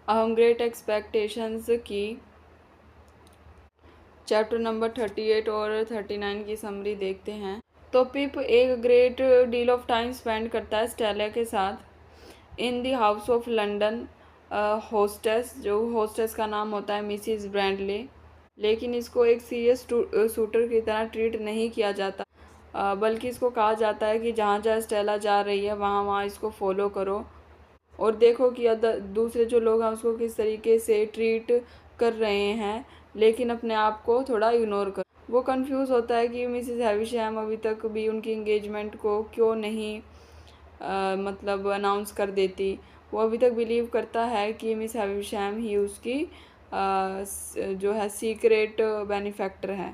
हम great expectations की chapter number 38 और 39 की समरी देखते हैं। तो पिप एक great deal of time spend करता है स्टेला के साथ in the house of London hostess, जो होस्टेस का नाम होता है मिसिस ब्रैंडले। लेकिन इसको एक सीरियस शूटर की तरह ट्रीट नहीं किया जाता, बल्कि इसको कहा जाता है कि जहाँ जहाँ स्टेला जा रही है वहाँ वहाँ इसको फॉलो करो और देखो कि दूसरे जो लोग हैं उसको किस तरीके से ट्रीट कर रहे हैं, लेकिन अपने आप को थोड़ा इग्नोर कर। वो कंफ्यूज होता है कि मिसेस हैविशैम अभी तक भी उनकी इंगेजमेंट को क्यों नहीं मतलब अनाउंस कर देती। वो अभी तक बिलीव करता है कि मिस हैविशैम ही उसकी जो है सीक्रेट बेनिफैक्टर है।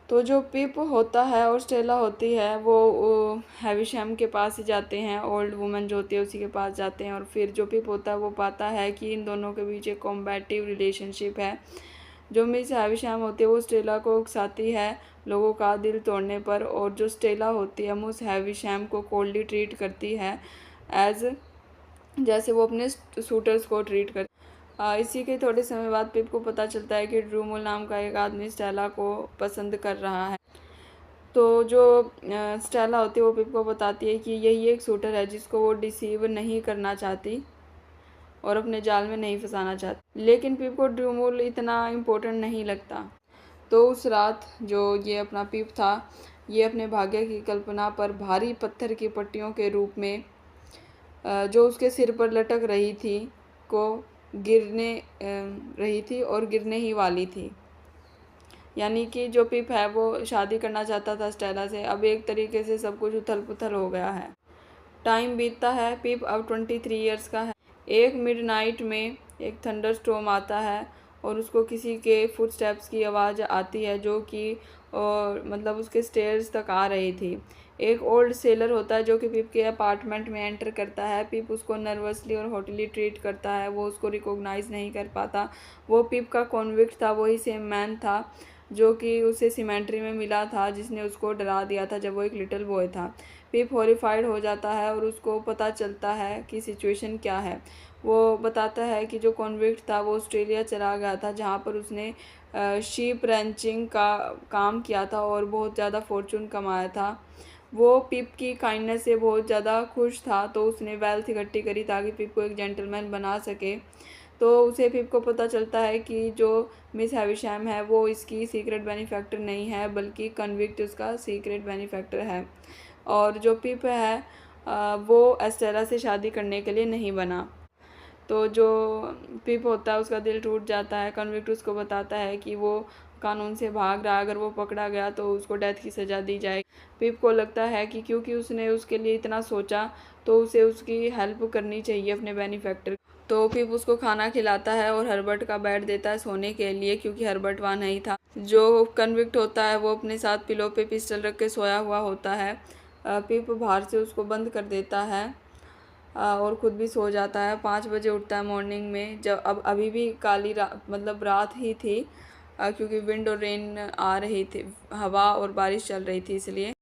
तो जो पिप होता है और स्टेला होती है वो हैविशैम के पास ही जाते हैं, ओल्ड वुमन जो होती है उसी के पास जाते हैं। और फिर जो पिप होता है वो पाता है कि इन दोनों के बीच एक कॉम्बैटिव रिलेशनशिप है। जो मिस हैविशैम होती है वो स्टेला को उकसाती है लोगों का दिल तोड़ने पर, और जो स्टेला होती है मिस हैविशैम को कोल्डली ट्रीट करती है एज जैसे वो अपने शूटर्स को ट्रीट करती। इसी के थोड़े समय बाद पिप को पता चलता है कि ड्रूमुल नाम का एक आदमी स्टेला को पसंद कर रहा है। तो जो स्टेला होती है वो पिप को बताती है कि यही एक शूटर है जिसको वो डिसीव नहीं करना चाहती और अपने जाल में नहीं फंसाना चाहती। लेकिन पिप को ड्रूमुल इतना इम्पोर्टेंट नहीं लगता। तो उस रात जो ये अपना पिप था, ये अपने भाग्य की कल्पना पर भारी पत्थर की पट्टियों के रूप में जो उसके सिर पर लटक रही थी को गिरने रही थी और गिरने ही वाली थी। यानी कि जो पिप है वो शादी करना चाहता था स्टेला से, अब एक तरीके से सब कुछ उथल पुथल हो गया है। टाइम बीतता है, पिप अब 23 ईयर्स का है। एक मिडनाइट में एक थंडर स्टॉर्म आता है और उसको किसी के फुटस्टेप्स की आवाज़ आती है जो कि मतलब उसके स्टेयर्स तक आ रही थी। एक ओल्ड सेलर होता है जो कि पिप के अपार्टमेंट में एंटर करता है। पिप उसको नर्वसली और हॉटली ट्रीट करता है, वो उसको रिकॉग्नाइज नहीं कर पाता। वो पिप का कॉन्विक्ट था, वही सेम मैन था जो कि उसे सीमेंट्री में मिला था, जिसने उसको डरा दिया था जब वो एक लिटिल बॉय था। पिप हॉरिफाइड हो जाता है और उसको पता चलता है कि सिचुएशन क्या है। वो बताता है कि जो कॉन्विक्ट था वो ऑस्ट्रेलिया चला गया था, जहाँ पर उसने शीप रैंचिंग का काम किया था और बहुत ज़्यादा फॉर्चून कमाया था। वो पिप की काइंडनेस से बहुत ज़्यादा खुश था, तो उसने वेल्थ इकट्ठी करी ताकि पिप को एक जेंटलमैन बना सके। तो उसे पिप को पता चलता है कि जो मिस हैविशैम है वो इसकी सीक्रेट बेनिफैक्टर नहीं है, बल्कि कन्विक्ट उसका सीक्रेट बेनिफैक्टर है। और जो पिप है वो एस्टेला से शादी करने के लिए नहीं बना। तो जो पिप होता है उसका दिल टूट जाता है। कन्विक्ट उसको बताता है कि वो कानून से भाग रहा है, अगर वो पकड़ा गया तो उसको डेथ की सज़ा दी जाएगी। पिप को लगता है कि क्योंकि उसने उसके लिए इतना सोचा तो उसे उसकी हेल्प करनी चाहिए अपने बेनिफैक्टर। तो पिप उसको खाना खिलाता है और हर्बर्ट का बेड देता है सोने के लिए, क्योंकि हर्बर्ट वहाँ नहीं था। जो कन्विक्ट होता है वो अपने साथ पिलो पे पिस्टल रख के सोया हुआ होता है। पिप बाहर से उसको बंद कर देता है और ख़ुद भी सो जाता है। 5 बजे उठता है मॉर्निंग में, जब अब अभी भी काली मतलब रात ही थी, क्योंकि विंड और रेन आ रही थी, हवा और बारिश चल रही थी इसलिए।